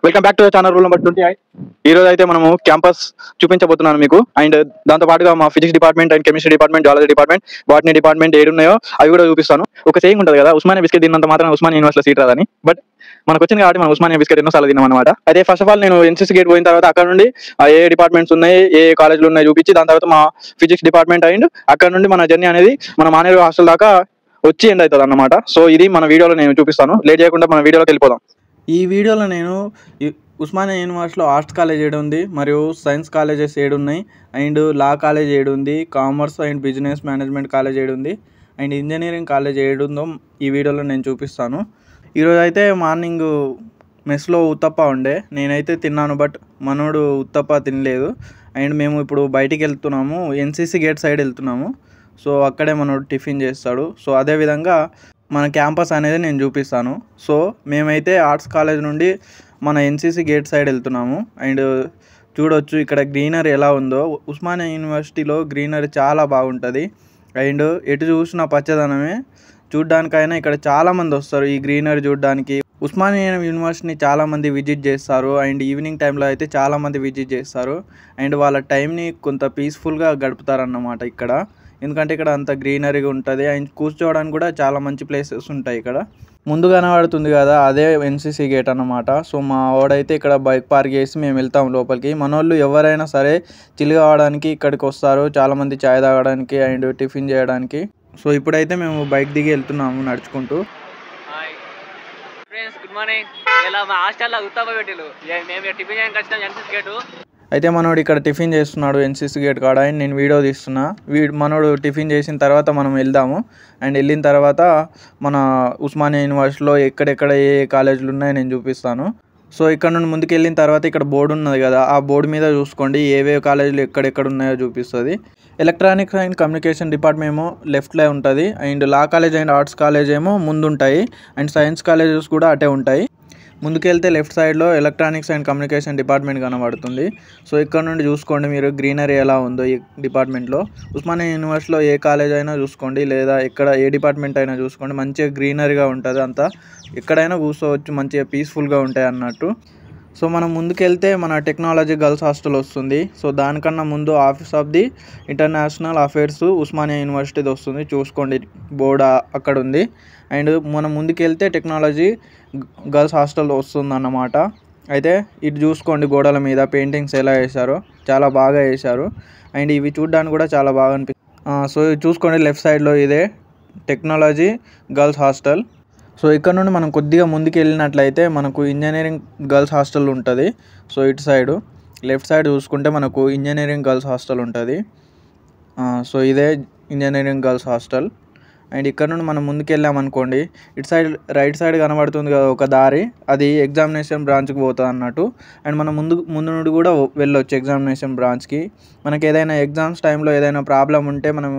Welcome back to the channel rule number 28. ఈ రోజు అయితే మనము క్యాంపస్ చూపించబోతున్నాను మీకు. అండ్ దాంతో పాటుగా మా physics department and chemistry department, zoology department, botany department ఏడున్నాయో అవి కూడా చూపిస్తాను. ఒక సేయింగ్ ఉంటుంది కదా, ఉస్మానియా బిస్కెట్ తిన్నంత మాత్రం ఉస్మానియా యూనివర్సిటీలో సీట్ రాదని. బట్ మనకు వచ్చింది కాబట్టి మనం ఉస్మానియా బిస్కెట్ ఎన్నోసార్లు తిన్నాం అనమాట. అయితే ఫస్ట్ ఆఫ్ ఆల్ నేను ఎన్సీసీ గేట్ పోయిన తర్వాత అక్కడ నుండి ఏ డిపార్ట్మెంట్స్ ఉన్నాయి, ఏ కాలేజ్లు ఉన్నాయి చూపించి, దాని తర్వాత మా ఫిజిక్స్ డిపార్ట్మెంట్ అండ్ అక్కడ నుండి మన జర్నీ అనేది మన మానేరు హాస్టల్ దాకా వచ్చి ఎండ్ అవుతుంది అన్నమాట. సో ఇది మన వీడియోలో నేను చూపిస్తాను. లేట్ చేయకుండా మన వీడియోలోకి వెళ్ళిపోదాం. ఈ వీడియోలో నేను ఉస్మానియా యూనివర్సిటీలో ఆర్ట్స్ కాలేజ్ ఏడు ఉంది, మరియు సైన్స్ కాలేజెస్ ఏడు ఉన్నాయి, అండ్ లా కాలేజ్ ఏడు ఉంది, commerce and business management college ఏడు ఉంది, అండ్ ఇంజనీరింగ్ కాలేజ్ ఏడు ఉందో ఈ వీడియోలో నేను చూపిస్తాను. ఈరోజు అయితే మార్నింగ్ మెస్లో ఉత్తప్ప ఉండే, నేనైతే తిన్నాను, బట్ మనోడు ఉత్తప్ప తినలేదు. అండ్ మేము ఇప్పుడు బయటికి వెళ్తున్నాము, ఎన్సీసీ గేట్ సైడ్ వెళ్తున్నాము. సో అక్కడే మనోడు టిఫిన్ చేస్తాడు. సో అదేవిధంగా మన క్యాంపస్ అనేది నేను చూపిస్తాను. సో మేమైతే ఆర్ట్స్ కాలేజ్ నుండి మన ఎన్సీసీ గేట్ సైడ్ వెళ్తున్నాము. అండ్ చూడొచ్చు ఇక్కడ గ్రీనరీ ఎలా ఉందో. ఉస్మానియా యూనివర్సిటీలో గ్రీనరీ చాలా బాగుంటుంది. అండ్ ఎటు చూసిన పచ్చదనమే. చూడ్డానికైనా ఇక్కడ చాలామంది వస్తారు ఈ గ్రీనరీ చూడడానికి. ఉస్మానియా యూనివర్సిటీని చాలామంది విజిట్ చేస్తారు. అండ్ ఈవినింగ్ టైంలో అయితే చాలామంది విజిట్ చేస్తారు. అండ్ వాళ్ళ టైంని కొంత పీస్ఫుల్గా గడుపుతారన్నమాట ఇక్కడ. ఎందుకంటే ఇక్కడ అంత గ్రీనరీగా ఉంటుంది. అండ్ కూర్చోవడానికి కూడా చాలా మంచి ప్లేసెస్ ఉంటాయి ఇక్కడ. ముందు కనబడుతుంది కదా, అదే ఎన్సీసీ గేట్ అన్నమాట. సో మా వాడైతే ఇక్కడ బైక్ పార్క్ చేసి మేము వెళ్తాం లోపలికి. మన వాళ్ళు ఎవరైనా సరే చిల్ కావడానికి ఇక్కడికి వస్తారు, చాలామంది చాయ్ తాగడానికి అండ్ టిఫిన్ చేయడానికి. సో ఇప్పుడైతే మేము బైక్ దిగి వెళ్తున్నాము నడుచుకుంటూ. Good morning. ఇలా మా హాస్టల్లో ఉత్తప్ప పెట్టిలు, మేము టిఫిన్ చేయడానికి వచ్చినాం ఎన్సీసీ గేటు. అయితే మనోడు ఇక్కడ టిఫిన్ చేస్తున్నాడు ఎన్సీసీ గేట్ కాడ. అండ్ నేను వీడియో తీస్తున్నా. మనోడు టిఫిన్ చేసిన తర్వాత మనం వెళ్దాము. అండ్ వెళ్ళిన తర్వాత మన ఉస్మానియా యూనివర్సిటీలో ఎక్కడెక్కడ ఏ కాలేజీలు ఉన్నాయో నేను చూపిస్తాను. సో ఇక్కడ నుండి ముందుకు వెళ్ళిన తర్వాత ఇక్కడ బోర్డు ఉన్నది కదా, ఆ బోర్డు మీద చూసుకోండి ఏవే కాలేజీలు ఎక్కడెక్కడ ఉన్నాయో చూపిస్తుంది. ఎలక్ట్రానిక్స్ అండ్ కమ్యూనికేషన్ డిపార్ట్మెంట్ ఏమో లెఫ్ట్లో ఉంటుంది, and law college and arts college ఏమో ముందు ఉంటాయి, అండ్ సైన్స్ కాలేజెస్ కూడా అటే ఉంటాయి. ముందుకెళ్తే లెఫ్ట్ సైడ్లో ఎలక్ట్రానిక్స్ అండ్ కమ్యూనికేషన్ డిపార్ట్మెంట్ కనబడుతుంది. సో ఇక్కడ నుండి చూసుకోండి మీరు గ్రీనరీ ఎలా ఉందో ఈ డిపార్ట్మెంట్లో. ఉస్మానియా యూనివర్సిటీలో ఏ కాలేజ్ అయినా చూసుకోండి, లేదా ఎక్కడ ఏ డిపార్ట్మెంట్ అయినా చూసుకోండి, మంచిగా గ్రీనరీగా ఉంటుంది అంతా. ఎక్కడైనా కూర్చోవచ్చు, మంచిగా పీస్ఫుల్గా ఉంటాయి అన్నట్టు. సో మనం ముందుకెళ్తే మన టెక్నాలజీ గర్ల్స్ హాస్టల్ వస్తుంది. సో దానికన్నా ముందు office of the international affairs Osmania యూనివర్సిటీది వస్తుంది. చూసుకోండి బోర్డు అక్కడ ఉంది. అండ్ మనం ముందుకెళ్తే టెక్నాలజీ గర్ల్స్ హాస్టల్ వస్తుంది అన్నమాట. అయితే ఇటు చూసుకోండి గోడల మీద పెయింటింగ్స్ ఎలా వేశారో, చాలా బాగా వేశారు. అండ్ ఇవి చూడడానికి కూడా చాలా బాగా అనిపిస్తుంది. సో చూసుకోండి లెఫ్ట్ సైడ్లో ఇదే టెక్నాలజీ గర్ల్స్ హాస్టల్. సో ఇక్కడ నుండి మనం కొద్దిగా ముందుకు వెళ్ళినట్లయితే మనకు ఇంజనీరింగ్ గర్ల్స్ హాస్టల్ ఉంటుంది. సో ఇటు సైడు లెఫ్ట్ సైడ్ చూసుకుంటే మనకు ఇంజనీరింగ్ గర్ల్స్ హాస్టల్ ఉంటుంది. సో ఇదే ఇంజనీరింగ్ గర్ల్స్ హాస్టల్. అండ్ ఇక్కడ నుండి మనం ముందుకు వెళ్ళామనుకోండి, ఇటు సైడ్ రైట్ సైడ్ కనబడుతుంది కదా ఒక దారి, అది ఎగ్జామినేషన్ బ్రాంచ్కి పోతుంది అన్నట్టు. అండ్ మనం ముందు నుండి కూడా వెళ్ళొచ్చు ఎగ్జామినేషన్ బ్రాంచ్కి. మనకి ఏదైనా ఎగ్జామ్స్ టైంలో ఏదైనా ప్రాబ్లం ఉంటే మనం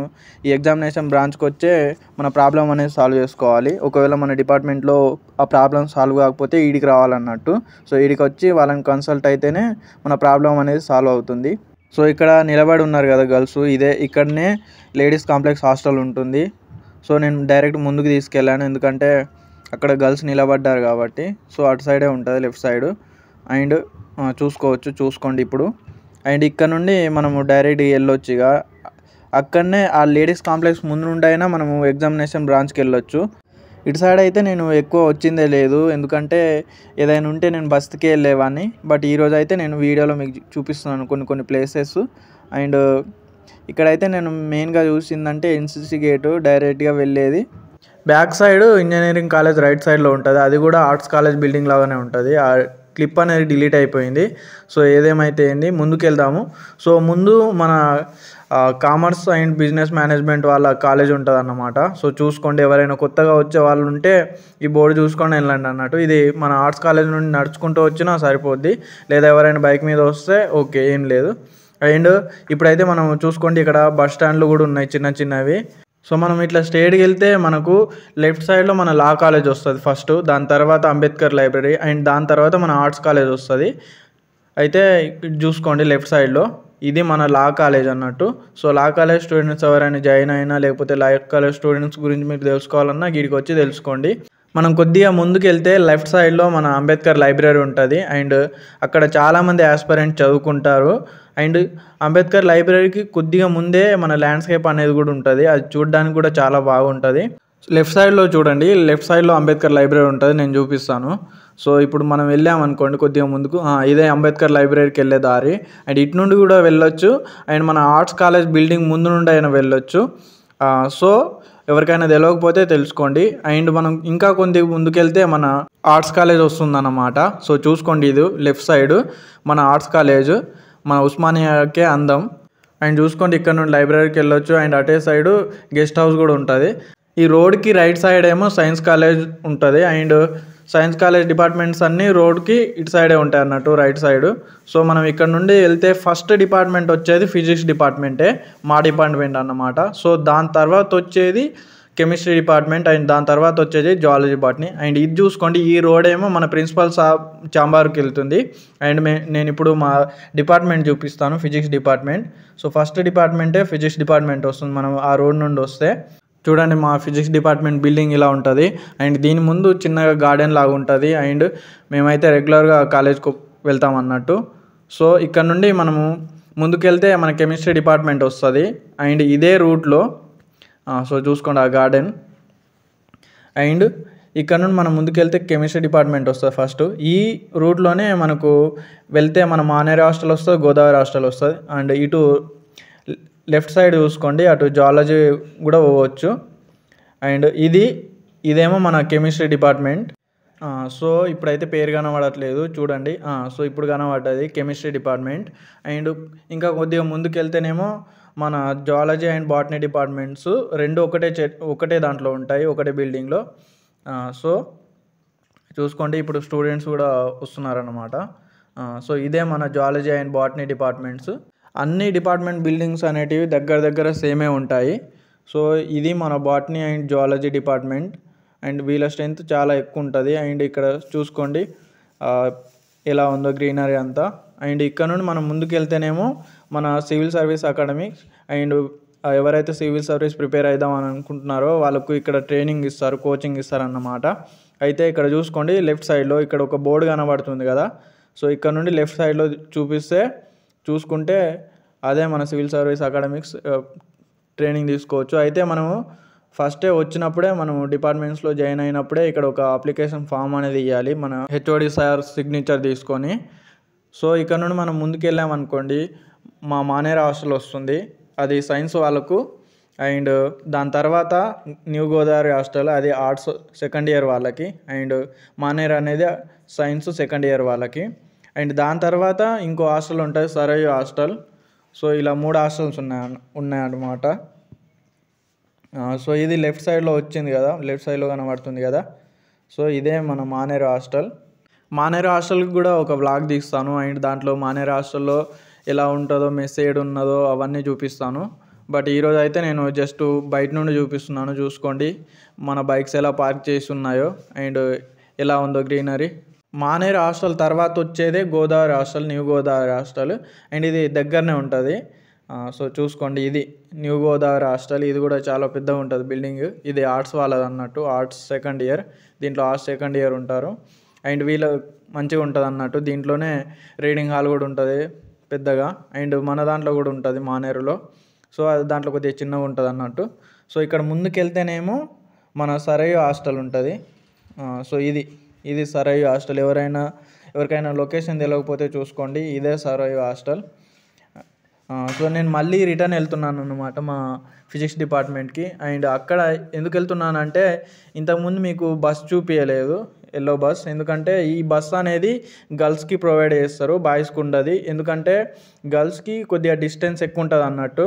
ఈ ఎగ్జామినేషన్ బ్రాంచ్కి వచ్చే మన ప్రాబ్లం అనేది సాల్వ్ చేసుకోవాలి. ఒకవేళ మన డిపార్ట్మెంట్లో ఆ ప్రాబ్లం సాల్వ్ కాకపోతే ఈడికి రావాలన్నట్టు. సో ఈడికి వచ్చి వాళ్ళని కన్సల్ట్ అయితేనే మన ప్రాబ్లం అనేది సాల్వ్ అవుతుంది. సో ఇక్కడ నిలబడి ఉన్నారు కదా గర్ల్స్, ఇదే ఇక్కడనే లేడీస్ కాంప్లెక్స్ హాస్టల్ ఉంటుంది. సో నేను డైరెక్ట్ ముందుకు తీసుకెళ్ళాను, ఎందుకంటే అక్కడ గర్ల్స్ నిలబడ్డారు కాబట్టి. సో అటు సైడే ఉంటుంది లెఫ్ట్ సైడ్. అండ్ చూసుకోండి ఇప్పుడు. అండ్ ఇక్కడ నుండి మనము డైరెక్ట్ వెళ్ళొచ్చు. ఇక అక్కడనే ఆ లేడీస్ కాంప్లెక్స్ ముందు నుండి అయినా మనము ఎగ్జామినేషన్ బ్రాంచ్కి వెళ్ళొచ్చు. ఇటు సైడ్ అయితే నేను ఎక్కువ వచ్చిందే లేదు, ఎందుకంటే ఏదైనా ఉంటే నేను బస్కి వెళ్ళేవాడిని. బట్ ఈరోజు అయితే నేను వీడియోలో మీకు చూపిస్తున్నాను కొన్ని ప్లేసెస్. అండ్ ఇక్కడైతే నేను మెయిన్గా చూసిందంటే ఎన్సీసీ గేటు డైరెక్ట్గా వెళ్ళేది. Back side engineering college right సైడ్లో ఉంటుంది, అది కూడా ఆర్ట్స్ కాలేజ్ బిల్డింగ్ లాగానే ఉంటుంది. ఆ క్లిప్ అనేది డిలీట్ అయిపోయింది. సో ఏదేమైతే ఏంది ముందుకు వెళ్దాము. సో ముందు మన కామర్స్ అండ్ బిజినెస్ మేనేజ్మెంట్ వాళ్ళ కాలేజ్ ఉంటుంది అన్నమాట. సో చూసుకోండి, ఎవరైనా కొత్తగా వచ్చే వాళ్ళు ఉంటే ఈ బోర్డు చూసుకొని వెళ్ళండి అన్నట్టు. ఇది మన ఆర్ట్స్ కాలేజ్ నుండి నడుచుకుంటూ వచ్చినా సరిపోద్ది, లేదా ఎవరైనా బైక్ మీద వస్తే ఓకే, ఏం లేదు. అండ్ ఇప్పుడైతే మనం చూసుకోండి ఇక్కడ బస్ స్టాండ్లు కూడా ఉన్నాయి చిన్నవి. సో మనం ఇట్లా స్ట్రైట్కి వెళ్తే మనకు లెఫ్ట్ సైడ్లో మన లా కాలేజ్ వస్తుంది ఫస్ట్, దాని తర్వాత అంబేద్కర్ లైబ్రరీ, అండ్ దాని తర్వాత మన ఆర్ట్స్ కాలేజ్ వస్తుంది. అయితే చూసుకోండి లెఫ్ట్ సైడ్లో ఇది మన లా కాలేజ్ అన్నట్టు. సో లా కాలేజ్ స్టూడెంట్స్ ఎవరైనా జాయిన్ అయినా, లేకపోతే లా కాలేజ్ స్టూడెంట్స్ గురించి మీరు తెలుసుకోవాలన్నా వీడికి వచ్చి తెలుసుకోండి. మనం కొద్దిగా ముందుకు వెళ్తే లెఫ్ట్ సైడ్లో మన అంబేద్కర్ లైబ్రరీ ఉంటుంది అండ్ అక్కడ చాలామంది ఆస్పరెంట్ చదువుకుంటారు అండ్ అంబేద్కర్ లైబ్రరీకి కొద్దిగా ముందే మన ల్యాండ్స్కేప్ అనేది కూడా ఉంటుంది. అది చూడడానికి కూడా చాలా బాగుంటుంది. లెఫ్ట్ సైడ్లో చూడండి, లెఫ్ట్ సైడ్లో అంబేద్కర్ లైబ్రరీ ఉంటుంది, నేను చూపిస్తాను. సో ఇప్పుడు మనం వెళ్ళామనుకోండి కొద్దిగా ముందుకు, ఇదే అంబేద్కర్ లైబ్రరీకి వెళ్ళే దారి అండ్ ఇటు నుండి కూడా వెళ్ళొచ్చు అండ్ మన ఆర్ట్స్ కాలేజ్ బిల్డింగ్ ముందు నుండి అయినా వెళ్ళొచ్చు. సో ఎవరికైనా తెలియకపోతే తెలుసుకోండి. అండ్ మనం ఇంకా కొద్ది ముందుకెళ్తే మన ఆర్ట్స్ కాలేజ్ వస్తుందన్నమాట. సో చూసుకోండి, ఇది లెఫ్ట్ సైడ్ మన ఆర్ట్స్ కాలేజ్, మన ఉస్మానియాకే అందం. అండ్ చూసుకోండి ఇక్కడ నుండి లైబ్రరీకి వెళ్ళొచ్చు అండ్ అటే సైడు గెస్ట్ హౌస్ కూడా ఉంటుంది. ఈ రోడ్కి రైట్ సైడ్ ఏమో సైన్స్ కాలేజ్ ఉంటుంది అండ్ సైన్స్ కాలేజ్ డిపార్ట్మెంట్స్ అన్నీ రోడ్కి ఇటు సైడే ఉంటాయి అన్నట్టు, రైట్ సైడ్. సో మనం ఇక్కడ నుండి వెళ్తే ఫస్ట్ డిపార్ట్మెంట్ వచ్చేది ఫిజిక్స్ డిపార్ట్మెంటే, మా డిపార్ట్మెంట్ అన్నమాట. సో దాని తర్వాత వచ్చేది కెమిస్ట్రీ డిపార్ట్మెంట్ అండ్ దాని తర్వాత వచ్చేది జువాలజీ బాటనీ. అండ్ ఇది చూసుకోండి, ఈ రోడ్ ఏమో మన ప్రిన్సిపల్ చాంబార్కి వెళ్తుంది అండ్ నేను ఇప్పుడు మా డిపార్ట్మెంట్ చూపిస్తాను, ఫిజిక్స్ డిపార్ట్మెంట్. సో ఫస్ట్ డిపార్ట్మెంటే ఫిజిక్స్ డిపార్ట్మెంట్ వస్తుంది మనం ఆ రోడ్ నుండి వస్తే. చూడండి మా ఫిజిక్స్ డిపార్ట్మెంట్ బిల్డింగ్ ఇలా ఉంటుంది అండ్ దీని ముందు చిన్నగా గార్డెన్ లాగా ఉంటుంది అండ్ మేమైతే రెగ్యులర్గా కాలేజ్కి వెళ్తాం అన్నట్టు. సో ఇక్కడ నుండి మనము ముందుకెళ్తే మన కెమిస్ట్రీ డిపార్ట్మెంట్ వస్తుంది అండ్ ఇదే రూట్లో. సో చూసుకోండి ఆ గార్డెన్ అండ్ ఇక్కడ నుండి మనం ముందుకెళ్తే కెమిస్ట్రీ డిపార్ట్మెంట్ వస్తుంది ఫస్ట్. ఈ రూట్లోనే మనకు వెళ్తే మన మానేరు హాస్టల్ వస్తుంది, గోదావరి హాస్టల్ వస్తుంది అండ్ ఇటు లెఫ్ట్ సైడ్ చూసుకోండి అటు జువాలజీ కూడా పోవచ్చు. అండ్ ఇదేమో మన కెమిస్ట్రీ డిపార్ట్మెంట్. సో ఇప్పుడైతే పేరు కనబడట్లేదు చూడండి. సో ఇప్పుడు కనబడ్డది కెమిస్ట్రీ డిపార్ట్మెంట్. అండ్ ఇంకా కొద్దిగా ముందుకెళ్తేనేమో మన జువాలజీ అండ్ బాటనీ డిపార్ట్మెంట్స్ రెండు ఒకటే దాంట్లో ఉంటాయి, ఒకటే బిల్డింగ్లో. సో చూసుకోండి ఇప్పుడు స్టూడెంట్స్ కూడా వస్తున్నారన్నమాట. సో ఇదే మన జువాలజీ అండ్ బాటనీ డిపార్ట్మెంట్స్. అన్ని డిపార్ట్మెంట్ బిల్డింగ్స్ అనేటివి దగ్గర సేమే ఉంటాయి. సో ఇది మన botany and zoology department and వీళ్ళ స్ట్రెంత్ చాలా ఎక్కువ ఉంటుంది. అండ్ ఇక్కడ చూసుకోండి ఎలా ఉందో గ్రీనరీ అంతా. అండ్ ఇక్కడ నుండి మనం ముందుకు వెళ్తేనేమో మన సివిల్ సర్వీస్ అకాడమిక్స్ అండ్ ఎవరైతే సివిల్ సర్వీస్ ప్రిపేర్ అవుదామని అనుకుంటున్నారో వాళ్ళకు ఇక్కడ ట్రైనింగ్ ఇస్తారు, కోచింగ్ ఇస్తారు అన్నమాట. అయితే ఇక్కడ చూసుకోండి లెఫ్ట్ సైడ్లో ఇక్కడ ఒక బోర్డు కనబడుతుంది కదా. సో ఇక్కడ నుండి లెఫ్ట్ సైడ్లో చూసుకుంటే అదే మన సివిల్ సర్వీస్ అకాడమిక్స్ ట్రైనింగ్ తీసుకోవచ్చు. అయితే మనము ఫస్టే వచ్చినప్పుడే మనము డిపార్ట్మెంట్స్లో జాయిన్ అయినప్పుడే ఇక్కడ ఒక అప్లికేషన్ ఫామ్ అనేది ఇవ్వాలి మన హెచ్ఓడి సార్ సిగ్నేచర్ తీసుకొని. సో ఇక్కడ నుండి మనం ముందుకు వెళ్ళామనుకోండి మా మానేరు హాస్టల్ వస్తుంది, అది సైన్స్ వాళ్ళకు. అండ్ దాని తర్వాత న్యూ గోదావరి హాస్టల్, అది ఆర్ట్స్ సెకండ్ ఇయర్ వాళ్ళకి. అండ్ మానేరు అనేది సైన్స్ సెకండ్ ఇయర్ వాళ్ళకి. అండ్ దాని తర్వాత ఇంకో హాస్టల్ ఉంటుంది సరయు హాస్టల్. సో ఇలా 3 హాస్టల్స్ ఉన్నాయన్నమాట. సో ఇది లెఫ్ట్ సైడ్లో వచ్చింది కదా, లెఫ్ట్ సైడ్లో కనబడుతుంది కదా. సో ఇదే మన మానేరు హాస్టల్. మానేరు హాస్టల్కి కూడా ఒక వ్లాగ్ తీస్తాను అండ్ దాంట్లో మానేరు హాస్టల్లో ఎలా ఉంటుందో, మెస్ ఏడు ఉన్నదో అవన్నీ చూపిస్తాను. బట్ ఈరోజు అయితే నేను జస్ట్ బయట నుండి చూపిస్తున్నాను. చూసుకోండి మన బైక్స్ ఎలా పార్క్ చేసి ఉన్నాయో అండ్ ఎలా ఉందో గ్రీనరీ. మానేరు హాస్టల్ తర్వాత వచ్చేదే Godavari hostel, new Godavari hostel and ఇది దగ్గరనే ఉంటుంది. సో చూసుకోండి ఇది న్యూ గోదావరి హాస్టల్, ఇది కూడా చాలా పెద్దగా ఉంటుంది బిల్డింగ్. ఇది ఆర్ట్స్ వాళ్ళది అన్నట్టు, ఆర్ట్స్ సెకండ్ ఇయర్, దీంట్లో ఆర్ట్స్ సెకండ్ ఇయర్ ఉంటారు అండ్ వీళ్ళు మంచిగా ఉంటుంది అన్నట్టు. దీంట్లోనే రీడింగ్ హాల్ కూడా ఉంటుంది పెద్దగా అండ్ మన దాంట్లో కూడా ఉంటుంది మానేరులో. సో అది దాంట్లో కొద్దిగా చిన్నగా ఉంటుంది అన్నట్టు. సో ఇక్కడ ముందుకెళ్తేనేమో మన సరయు హాస్టల్ ఉంటుంది. సో ఇది సరయు హాస్టల్. ఎవరికైనా లొకేషన్ తెలియకపోతే చూసుకోండి, ఇదే సరయు హాస్టల్. సో నేను మళ్ళీ రిటర్న్ వెళ్తున్నాను అన్నమాట మా ఫిజిక్స్ డిపార్ట్మెంట్కి. అండ్ అక్కడ ఎందుకు వెళ్తున్నానంటే ఇంతకుముందు మీకు బస్ చూపించలేదు, ఎల్లో బస్. ఎందుకంటే ఈ బస్ అనేది గర్ల్స్కి ప్రొవైడ్ చేస్తారు, బాయ్స్కి ఉండదు. ఎందుకంటే గర్ల్స్కి కొద్దిగా డిస్టెన్స్ ఎక్కువ ఉంటుంది అన్నట్టు.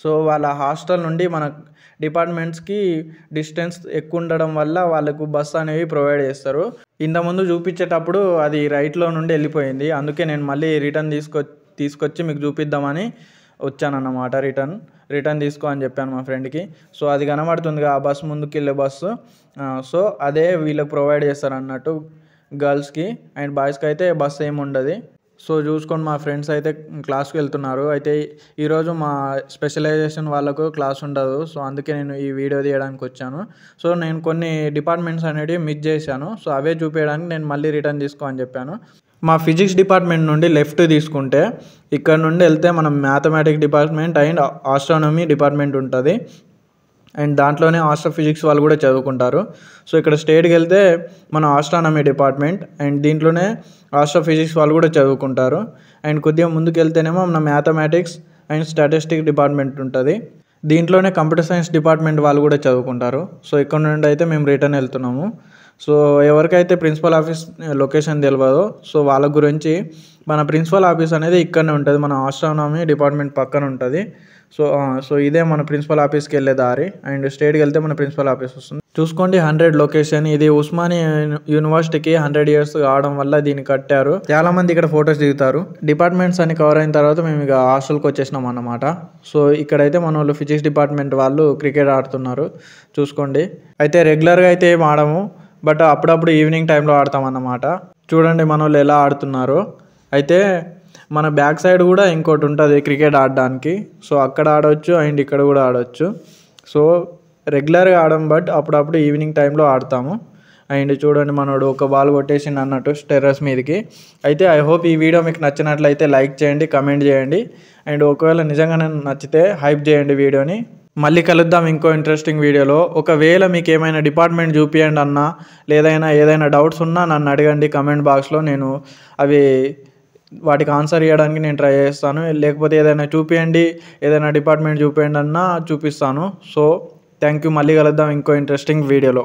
సో వాళ్ళ హాస్టల్ నుండి మన డిపార్ట్మెంట్స్కి డిస్టెన్స్ ఎక్కువ ఉండడం వల్ల వాళ్ళకు బస్ అనేవి ప్రొవైడ్ చేస్తారు. ఇంతకుముందు చూపించేటప్పుడు అది రైట్లో నుండి వెళ్ళిపోయింది, అందుకే నేను మళ్ళీ రిటర్న్ తీసుకొచ్చి మీకు చూపిద్దామని వచ్చానన్నమాట. రిటర్న్ తీసుకో అని చెప్పాను మా ఫ్రెండ్కి. సో అది కనబడుతుంది ఆ బస్, ముందుకు వెళ్ళే బస్సు. సో అదే వీళ్ళకి ప్రొవైడ్ చేస్తారు అన్నట్టు గర్ల్స్కి. అండ్ బాయ్స్కి అయితే బస్ ఏమి ఉండదు. సో చూసుకొని మా ఫ్రెండ్స్ అయితే క్లాస్కి వెళ్తున్నారు. అయితే ఈరోజు మా స్పెషలైజేషన్ వాళ్ళకు క్లాస్ ఉండదు. సో అందుకే నేను ఈ వీడియో తీయడానికి వచ్చాను. సో నేను కొన్ని డిపార్ట్మెంట్స్ అనేవి మిస్ చేశాను. సో అవే చూపించడానికి నేను మళ్ళీ రిటర్న్ తీసుకో అని చెప్పాను. మా ఫిజిక్స్ డిపార్ట్మెంట్ నుండి లెఫ్ట్ తీసుకుంటే ఇక్కడ నుండి వెళ్తే మనం mathematics department and astronomy department ఉంటుంది. అండ్ దాంట్లోనే ఆస్ట్రోఫిజిక్స్ వాళ్ళు కూడా చదువుకుంటారు. సో ఇక్కడ స్ట్రేట్కి వెళ్తే మన ఆస్ట్రానమీ డిపార్ట్మెంట్ అండ్ దీంట్లోనే ఆస్ట్రోఫిజిక్స్ వాళ్ళు కూడా చదువుకుంటారు. అండ్ కొద్దిగా ముందుకు వెళ్తేనేమో మన మ్యాథమెటిక్స్ అండ్ స్టాటిస్టిక్స్ డిపార్ట్మెంట్ ఉంటుంది. దీంట్లోనే కంప్యూటర్ సైన్స్ డిపార్ట్మెంట్ వాళ్ళు కూడా చదువుకుంటారు. సో ఇక్కడ నుండి అయితే మేము రిటర్న్ వెళ్తున్నాము. సో ఎవరికైతే ప్రిన్సిపల్ ఆఫీస్ లొకేషన్ తెలియదో సో వాళ్ళ గురించి మన ప్రిన్సిపల్ ఆఫీస్ అనేది ఇక్కడనే ఉంటుంది. మన ఆస్ట్రానమీ డిపార్ట్మెంట్ పక్కన ఉంటుంది. సో ఇదే మన ప్రిన్సిపల్ ఆఫీస్కి వెళ్ళే దారి. అండ్ స్ట్రేట్కి వెళ్తే మన ప్రిన్సిపల్ ఆఫీస్ వస్తుంది. చూసుకోండి 100 లొకేషన్. ఇది ఉస్మానియా యూనివర్సిటీకి 100 ఇయర్స్ కావడం వల్ల దీన్ని కట్టారు. చాలా మంది ఇక్కడ ఫొటోస్ దిగుతారు. డిపార్ట్మెంట్స్ అన్ని కవర్ అయిన తర్వాత మేము ఇక హాస్టల్కి వచ్చేసినాం అన్నమాట. సో ఇక్కడైతే మన వాళ్ళు ఫిజిక్స్ డిపార్ట్మెంట్ వాళ్ళు క్రికెట్ ఆడుతున్నారు చూసుకోండి. అయితే రెగ్యులర్గా అయితే ఏం ఆడము, బట్ అప్పుడప్పుడు ఈవినింగ్ టైంలో ఆడతాం అన్నమాట. చూడండి మన వాళ్ళు ఎలా ఆడుతున్నారో. అయితే మన బ్యాక్ సైడ్ కూడా ఇంకోటి ఉంటుంది క్రికెట్ ఆడడానికి. సో అక్కడ ఆడవచ్చు అండ్ ఇక్కడ కూడా ఆడవచ్చు. సో రెగ్యులర్గా ఆడం, బట్ అప్పుడప్పుడు ఈవినింగ్ టైంలో ఆడతాము. అండ్ చూడండి మనోడు ఒక బాల్ కొట్టేసిండు అన్నట్టు టెర్రస్ మీదకి. అయితే ఐ హోప్ ఈ వీడియో మీకు నచ్చినట్లయితే లైక్ చేయండి, కమెంట్ చేయండి. అండ్ ఒకవేళ నిజంగానే నచ్చితే హైప్ చేయండి వీడియోని. మళ్ళీ కలుద్దాం ఇంకో ఇంట్రెస్టింగ్ వీడియోలో. ఒకవేళ మీకు ఏమైనా డిపార్ట్మెంట్ చూపియండి అన్నా ఏదైనా డౌట్స్ ఉన్నా నన్ను అడగండి కమెంట్ బాక్స్లో. నేను అవి వాటికి ఆన్సర్ ఇవ్వడానికి నేను ట్రై చేస్తాను. లేకపోతే ఏదైనా చూపియండి, ఏదైనా డిపార్ట్మెంట్ చూపియండి అన్నా చూపిస్తాను. So thank you. మళ్ళీ కలుద్దాం ఇంకో ఇంట్రెస్టింగ్ వీడియోలో.